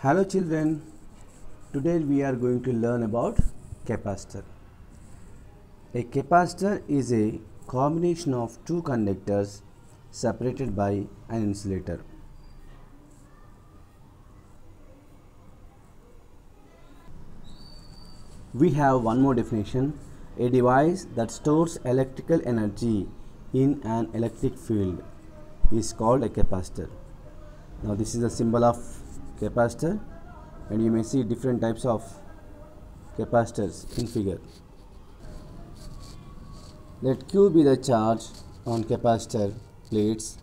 Hello children, today we are going to learn about capacitor. A capacitor is a combination of two conductors separated by an insulator. We have one more definition, a device that stores electrical energy in an electric field is called a capacitor. Now this is the symbol of capacitor and you may see different types of capacitors in figure. Let Q be the charge on capacitor plates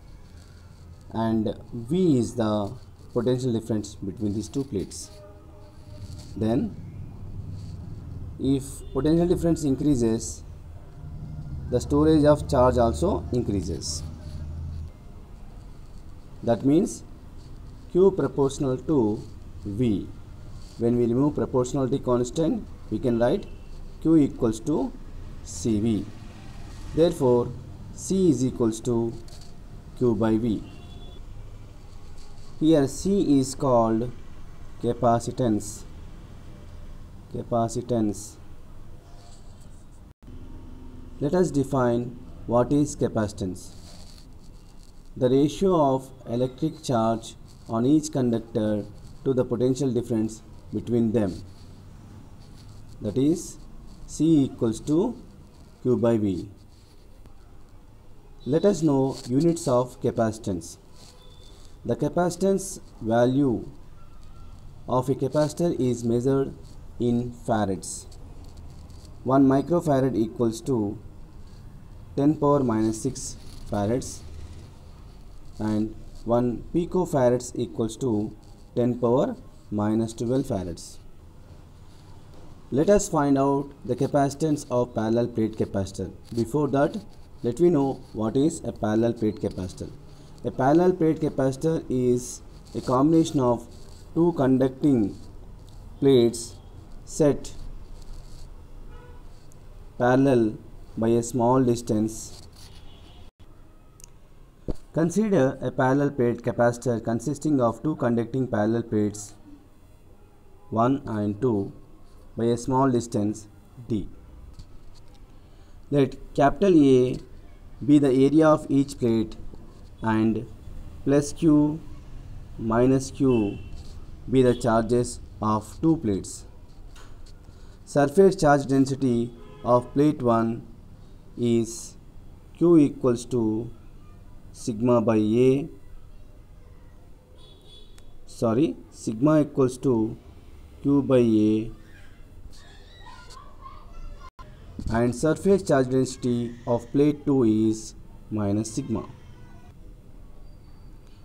and V is the potential difference between these two plates. Then if potential difference increases, the storage of charge also increases. That means Q proportional to V. When we remove proportionality constant, we can write Q equals to CV. Therefore, C is equals to Q by V. Here C is called capacitance. Let us define what is capacitance. The ratio of electric charge on each conductor to the potential difference between them. That is C equals to Q by V. Let us know units of capacitance. The capacitance value of a capacitor is measured in farads. 1 microfarad equals to 10 power minus 6 farads and 1 picofarads equals to 10 power minus 12 farads. Let us find out the capacitance of parallel plate capacitor. Before that, let me know what is a parallel plate capacitor. A parallel plate capacitor is a combination of two conducting plates set parallel by a small distance. Consider a parallel plate capacitor consisting of two conducting parallel plates 1 and 2 by a small distance d. Let capital A be the area of each plate and plus Q minus Q be the charges of two plates. Surface charge density of plate 1 is Q equals to sigma equals to Q by A and surface charge density of plate 2 is minus sigma.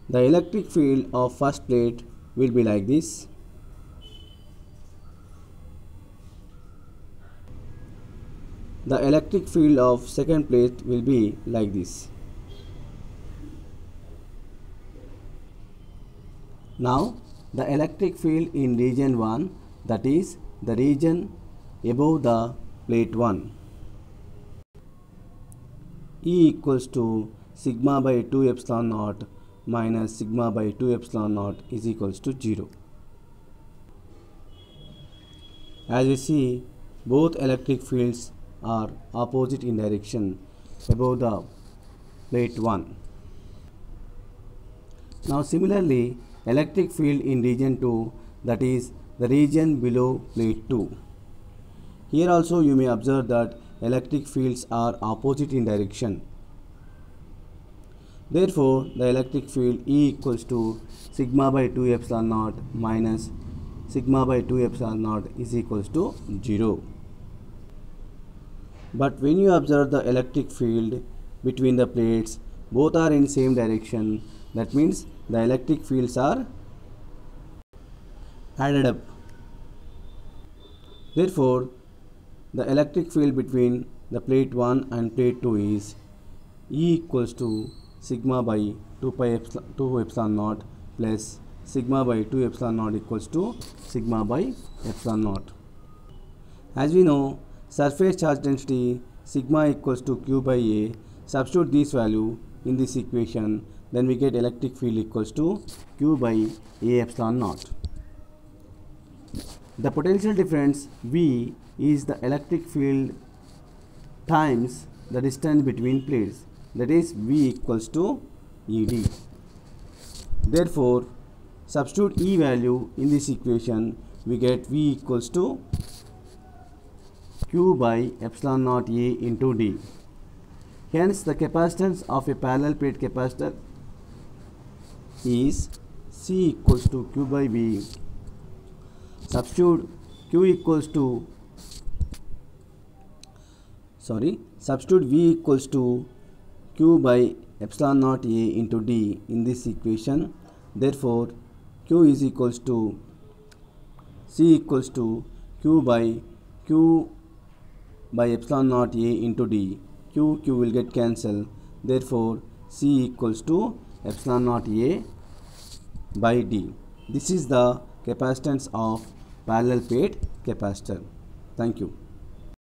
The electric field of first plate will be like this. The electric field of second plate will be like this. Now the electric field in region 1, that is the region above the plate 1. E equals to sigma by 2 epsilon naught minus sigma by 2 epsilon naught is equals to 0. As you see, both electric fields are opposite in direction above the plate 1. Now similarly, electric field in region 2, that is the region below plate 2. Here also you may observe that electric fields are opposite in direction. Therefore, the electric field E equals to sigma by 2 epsilon naught minus sigma by 2 epsilon naught is equals to 0. But when you observe the electric field between the plates, both are in same direction. That means the electric fields are added up. Therefore, the electric field between the plate 1 and plate 2 is E equals to sigma by 2 epsilon naught plus sigma by 2 epsilon naught equals to sigma by epsilon naught. As we know, surface charge density sigma equals to Q by A. Substitute this value in this equation, then we get electric field equals to Q by A epsilon naught. The potential difference V is the electric field times the distance between plates, that is V equals to ED. Therefore, substitute E value in this equation, we get V equals to Q by epsilon naught A into D. Hence, the capacitance of a parallel plate capacitor is C equals to Q by V. Substitute V equals to Q by epsilon naught A into D in this equation. Therefore, Q is equals to C equals to Q by epsilon naught A into D. Q will get cancelled. Therefore, C equals to epsilon naught A by D. This is the capacitance of parallel plate capacitor. Thank you.